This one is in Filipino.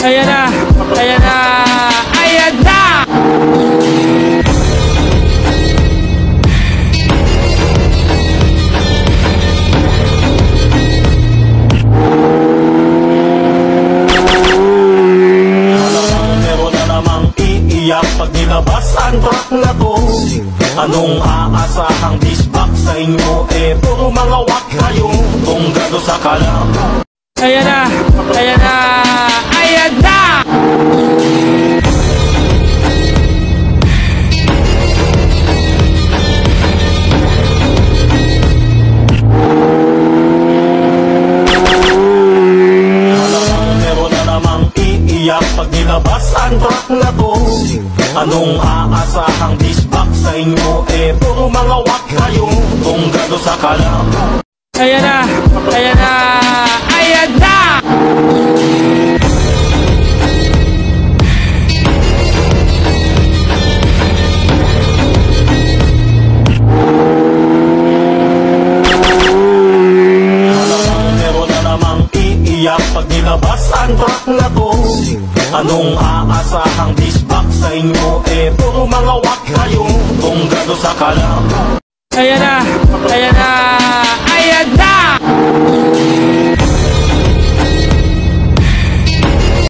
Ayan na! Ayan na! Ayan na! Meron na namang iiyak pag nilabas ang track na to. Anong aasahang disbak sa inyo? Puro mga wak kayo kung gado sa kalam. Ayan na! Ayan na! Ayan na! Meron na namang iiyak pag nilabas ang track na to. Anong aasahang disbak sa inyo? Puro mga wak kayo kung gado sa kalam. Ayan na! Ayan na! Ayan na! Meron na namang iiyak pag nilabas ang track na to. Anong aasahang disbak sa inyo? Puro mga wak kayo kung gado sa kalam. Ayan na! Ayan na!